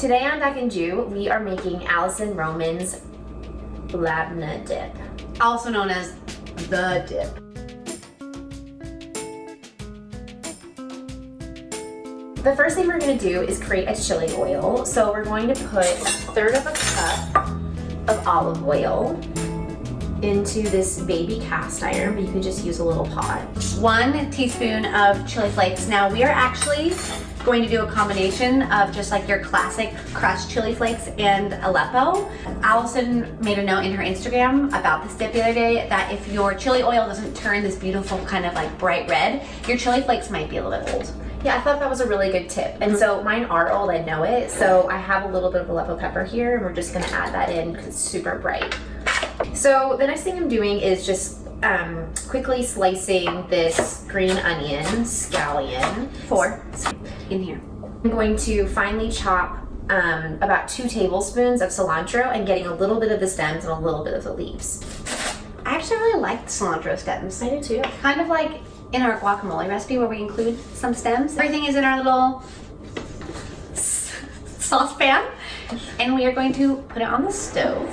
Today on Dak and Ju, we are making Alison Roman's Labneh dip. Also known as the dip. The first thing we're going to do is create a chili oil. So we're going to put 1/3 of a cup of olive oil into this baby cast iron, but you could just use a little pot. 1 teaspoon of chili flakes. Now we are actually going to do a combination of just like your classic crushed chili flakes and Aleppo. Allison made a note in her Instagram about this dip the other day that if your chili oil doesn't turn this beautiful kind of like bright red, your chili flakes might be a little bit old. Yeah, I thought that was a really good tip. And so mine are old, I know it. So I have a little bit of Aleppo pepper here, and we're just gonna add that in because it's super bright. So the next thing I'm doing is just quickly slicing this green onion, scallion. 4 in here. I'm going to finely chop about 2 tablespoons of cilantro and getting a little bit of the stems and a little bit of the leaves. I actually really like the cilantro stems. I do too. Kind of like in our guacamole recipe where we include some stems. Everything is in our little saucepan, and we are going to put it on the stove.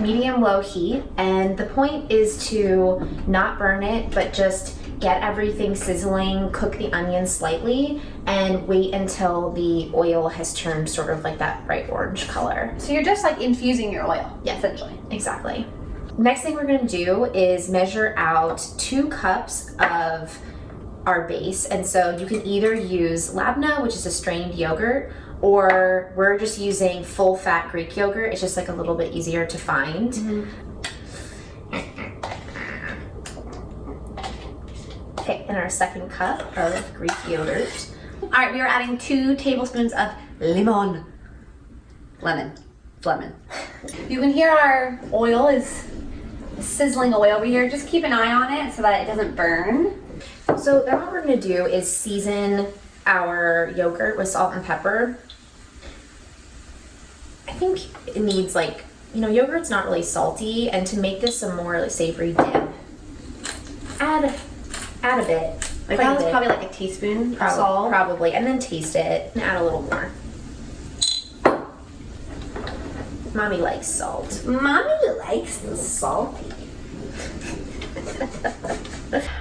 Medium-low heat, and the point is to not burn it, but just get everything sizzling, cook the onions slightly, and wait until the oil has turned sort of like that bright orange color. So you're just like infusing your oil. Yeah, essentially. Exactly. Next thing we're gonna do is measure out 2 cups of our base, and so you can either use Labneh, which is a strained yogurt, or we're just using full-fat Greek yogurt. It's just like a little bit easier to find. Okay, and our 2nd cup of Greek yogurt. All right, we are adding 2 tablespoons of lemon. Lemon. You can hear our oil is sizzling away over here. Just keep an eye on it so that it doesn't burn. So then what we're gonna do is season our yogurt with salt and pepper. I think it needs like, yogurt's not really salty, and to make this a more savory dip, add a bit. Like that was probably like a teaspoon of salt. Probably, and then taste it and add a little more. Mommy likes salt. Mommy likes the salty.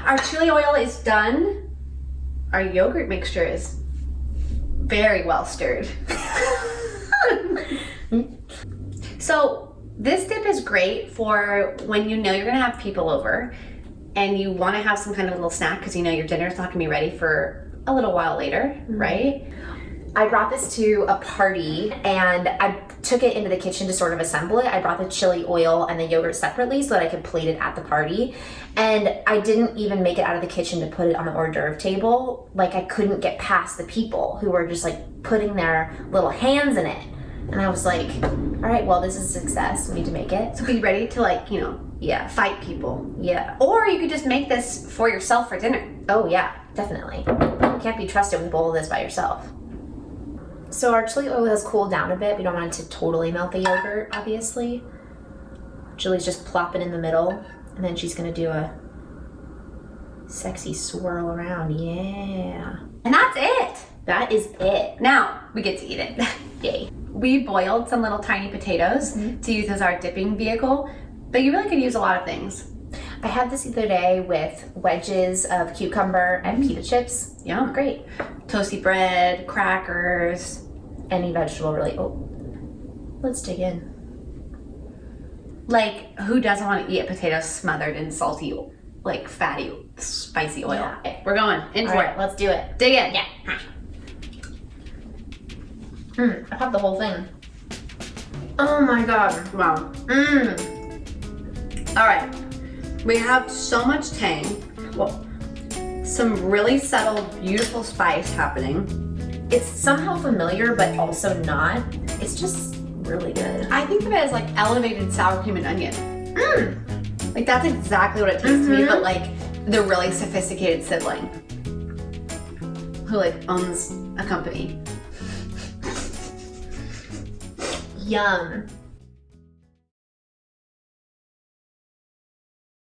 Our chili oil is done. Our yogurt mixture is very well stirred. So this dip is great for when you know you're gonna have people over and you want to have some kind of little snack because you know your dinner's not gonna be ready for a little while later, right? I brought this to a party and I took it into the kitchen to sort of assemble it. I brought the chili oil and the yogurt separately so that I could plate it at the party. And I didn't even make it out of the kitchen to put it on the hors d'oeuvre table. Like, I couldn't get past the people who were just like putting their little hands in it. And I was like, all right, well, this is a success. We need to make it. So be ready to fight people. Yeah. Or you could just make this for yourself for dinner. Oh yeah, definitely. You can't be trusted with a bowl of this by yourself. So our chili oil has cooled down a bit. We don't want it to totally melt the yogurt, obviously. Julie's just plopping in the middle, and then she's gonna do a sexy swirl around. Yeah. And that's it. That is it. Now we get to eat it. Yay. We boiled some little tiny potatoes to use as our dipping vehicle, but you really could use a lot of things. I had this the other day with wedges of cucumber and pita chips. Yeah. Great. Toasty bread, crackers. Any vegetable, really. Oh, let's dig in. Like, who doesn't want to eat a potato smothered in salty, like fatty, spicy oil? Yeah. We're going in for it. Let's do it. Dig in. Yeah. I popped the whole thing. Oh my god. Wow. All right. We have so much tang. Well, some really subtle, beautiful spice happening. It's somehow familiar, but also not. It's just really good. I think of it as like elevated sour cream and onion. Like that's exactly what it tastes to me, but like the really sophisticated sibling who like owns a company. Yum.